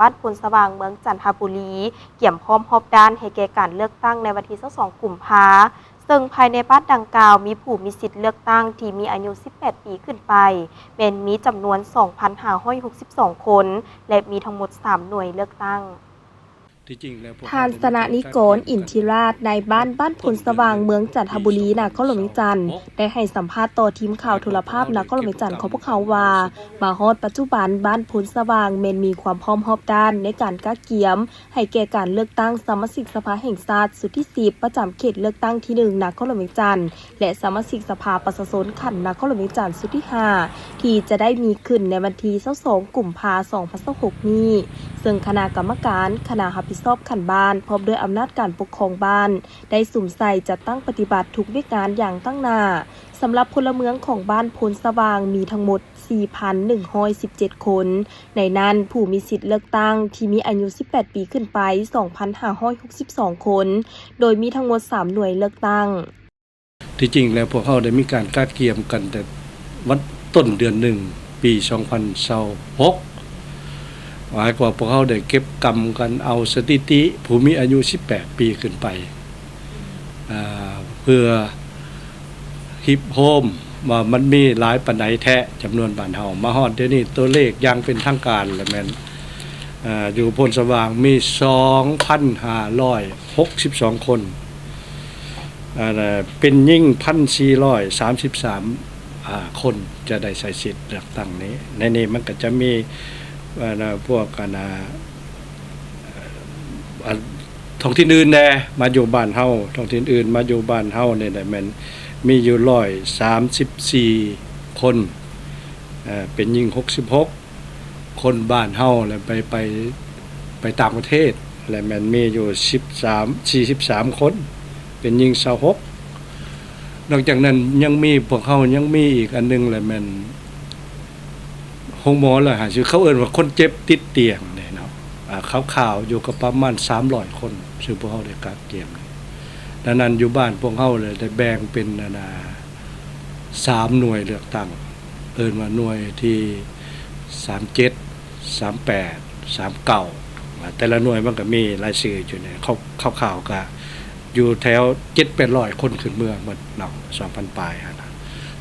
บ้านพลสว่างเมืองจันทบุรีเกี่ยมพร้อมรอบด้านให้แก่การเลือกตั้งในวันที่22 กุมภาพันธ์ซึ่งภายในบ้านดังกล่าวมีผู้มีสิทธิ์เลือกตั้งที่มีอายุ 18 ปีขึ้นไปเป็นมีจำนวน 2,562 คน และมีทั้งหมด 3 หน่วยเลือกตั้งทานสนะนิโกรอินทิราชในบ้านพลสว่างเมืองจันทบุรีนครหลวงจันทร์ได้ให้สัมภาษณ์ต่อทีมข่าวโทรภาพนครหลวงจันทร์ของพวกเขาว่ามาฮอดปัจจุบันบ้านพลสว่างเมนมีความพร้อมรอบด้านในการกะเกียมให้แก่การเลือกตั้งสมาชิกสภาแห่งชาติสุดที่10ประจำเขตเลือกตั้งที่1นครหลวงจันทร์และสมาชิกสภาประชาชนขันธ์นครหลวงจันทร์สุดที่5ที่จะได้มีขึ้นในวันที่22 กุมภาพันธ์ 2026 นี้ซึ่งคณะกรรมการคณะรับผิดชอบขันธ์บ้านพร้อมด้วยอำนาจการปกครองบ้านได้สุ่มใส่จัดตั้งปฏิบัติทุกวิการอย่างตั้งหน้าสำหรับพลเมืองของบ้านพลสว่างมีทั้งหมด 4,117 คน ในนั้นผู้มีสิทธิ์เลือกตั้งที่มีอายุ 18 ปีขึ้นไป 2,562 คน โดยมีทั้งหมด 3 หน่วยเลือกตั้งที่จริงแล้วพวกเขาได้มีการกาเกียมกันแต่วันต้นเดือน1 ปี 2026หมายกว่าพวกเขาได้เก็บกรรมกันเอาสถิติผู้มีอายุ 18 ปีขึ้นไปเพื่อฮิปโฮมว่ามันมีหลายปันไดแท้จำนวนบ้านเฮามาฮอดเดี๋ยวนี้ตัวเลขยังเป็นทางการแล้วแม่นอยู่พลสว่างมี 2,562 คนเป็นยิ่ง 1,433 คนจะได้ใช้สิทธิ์เลือกตั้งนี้ในนี้มันก็จะมีพวกท้องถิ่นอื่นแน่มาอยู่บ้านเฮาท้องถิ่นอื่นมาอยู่บ้านเฮาเนี่ยมันมีอยู่134 คนเป็นยิ่ง66 คนบ้านเฮาแล้วไปต่างประเทศแล้วมันมีอยู่43 คนเป็นยิ่ง26นอกจากนั้นยังมีพวกเฮายังมีอีกอันนึงแหละมันห้องหมอเลยหาชื่อเขาเอิ้นว่าคนเจ็บติดเตียงเนี่ยเนาะข่าวอยู่กับประมาณ300 คนซึ่งพวกเฮาได้กาเกียมดังนั้นอยู่บ้านพวกเฮาเลยได้แบ่งเป็น3 หน่วยเลือกตั้งเอิ้นว่าหน่วยที่37 38 39แต่ละหน่วยมันก็มีรายชื่ออยู่เนี่ยข่าวก็อยู่แถว 700-800 คนขึ้นเมืองหมดเนาะ 2,000 ปลายนะ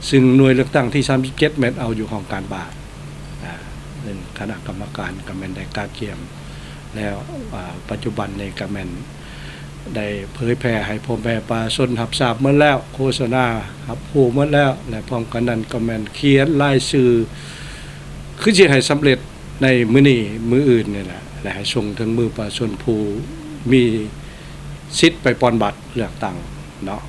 ซึ่งหน่วยเลือกตั้งที่37แม่นเอาอยู่ของการบ้านเป็นคณะกรรมการก็แม่นได้กาเกียมแล้วปัจจุบันในก็แม่นได้เผยแพร่ให้พ่อแม่ประชาชนรับทราบหมดแล้วโฆษณารับรู้หมดแล้วและพร้อมกันนั้นก็แม่นเขียนรายชื่อคือสิให้สำเร็จในมื้อนี้มื้ออื่นนี่แหละและให้ส่งถึงมือประชาชนผู้มีสิทธิ์ไปปอนบัตรเลือกตั้งเนาะ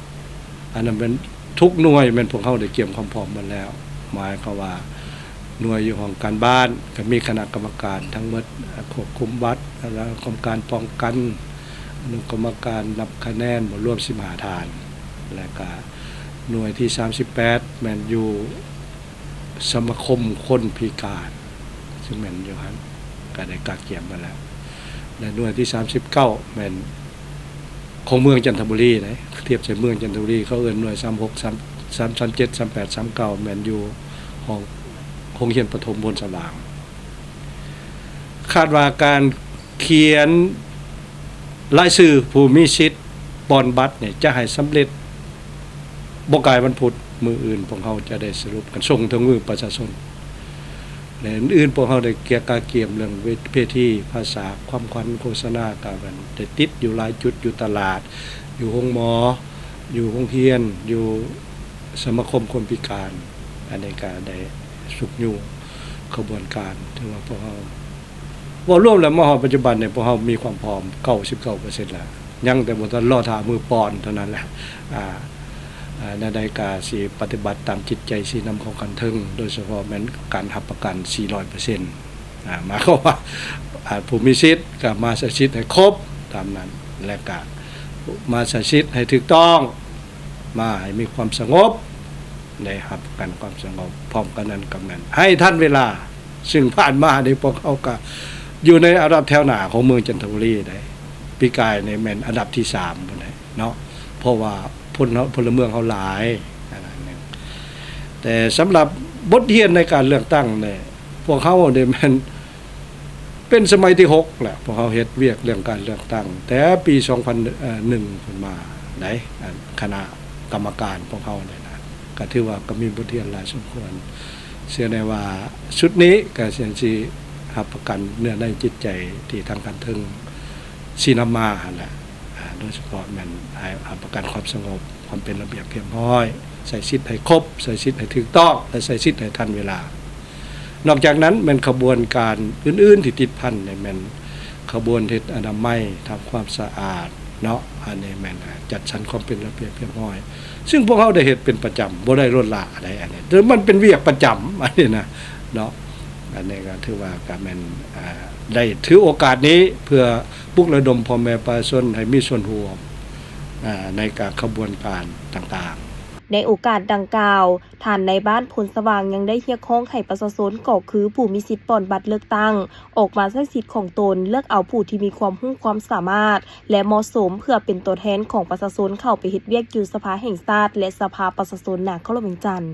อันนั้นเป็นทุกหน่วยแม่นพวกเฮาได้เตรียมความพร้อมหมดแล้วหมายความว่าหน่วยอยู่ของการบ้านก็มีคณะกรรมการทั้งหมดควบคุมบัตรแล้วกรรมการป้องกันอนุกรรมการนับคะแนนบ่รวม15 ฐานและก็หน่วยที่38แม่นอยู่สมาคมคนพิการซึ่งแม่นอยู่หั่นก็ได้กาเกียมมาแล้วและหน่วยที่39แม่นของเมืองจันทบุรีนะเทียบใส่เมืองจันทบุรีเขาเอิ้นหน่วย36 37 38 39แม่นอยู่ของโรงเรียนประถมพลสว่างคาดว่าการเขียนรายชื่อผู้มีสิทธิ์ปอนบัตรเนี่ยจะให้สำเร็จบ่กายวันพุธมื้ออื่นพวกเฮาจะได้สรุปกันส่งถึงมือประชาชนและอื่นๆพวกเฮาได้กาเกียมเรื่องเวทีภาษาความขวัญโฆษณาตามกันได้ติดอยู่หลายจุดอยู่ตลาดอยู่โรงหมออยู่โรงเรียนอยู่สมาคมคนพิการอันนี้ก็ได้สุกอยู่ขบวนการถือว่าพวกเฮาว่ารวมแล้วมาฮอดปัจจุบันเนี่ยพวกเฮามีความพร้อม 99% แล้วยังแต่บ่ทันรอท่ามือปอนเท่านั้นแหละในใดกาสิปฏิบัติตามจิตใจสีนำของกันทึงโดยเฉพาะแม้นการรับประกัน 400% หมายความว่าผู้มีสิทธิ์ก็มาใช้สิทธิ์ให้ครบตามนั้นและก็มาใช้สิทธิ์ให้ถูกต้องมาให้มีความสงบได้รับกันความสงบพร้อมกันนั้นกำนันให้ท่านเวลาซึ่งผ่านมาในพวกเขาก็อยู่ในอันดับแถวหน้าของเมืองจันทบุรีได้ปีกายในแม่นอันดับที่3พุ่นได้เนาะเพราะว่าพลเมืองเขาหลายแต่สำหรับบทเรียนในการเลือกตั้งเนี่ยพวกเขาเนี่ยมัน เป็นสมัยที่6แหละพวกเขาเฮ็ดเวียกเรื่องการเลือกตั้งแต่ปี2001ขึ้นมาไหนคณะกรรมการพวกเขาเนี่ยนะก็ถือว่าก็มีบทเรียนหลายสมควรเชื่อได้ว่าชุดนี้ก็เสียงสิรับประกันเนื้อในจิตใจที่ทางการถึงสินำมาหั่นแหละโดยเฉพาะมันให้รับประกันความสงบความเป็นระเบียบเรียบร้อยใส่สิทธิ์ให้ครบใส่สิทธิ์ให้ถูกต้องและใส่สิทธิ์ให้ทันเวลานอกจากนั้นมันขบวนการอื่นๆที่ติดพันเนี่ยมันขบวนเฮ็ดอนามัยทำความสะอาดเนาะอันนี้มันจัดสรรความเป็นระเบียบเรียบร้อยซึ่งพวกเขาได้เฮ็ดเป็นประจำบ่ได้ลดละอะไรอันนี้แต่มันเป็นเวียกประจำอันนี้นะเนาะอันนี้ก็ถือว่าก็แม่นได้ถือโอกาสนี้เพื่อปลุกระดมพ่อแม่ประชาชนให้มีส่วนร่วมในการขบวนการต่างๆในโอกาสดังกล่าวท่านในบ้านพลสว่างยังได้เรียกร้องให้ประชาชนก็คือผู้มีสิทธิ์ป้อนบัตรเลือกตั้งออกมาใช้สิทธิ์ของตนเลือกเอาผู้ที่มีความรู้ความสามารถและเหมาะสมเพื่อเป็นตัวแทนของประชาชนเข้าไปเฮ็ดเวียกอยู่สภาแห่งชาติและสภาประชาชนณ เคารพเวียงจันทน์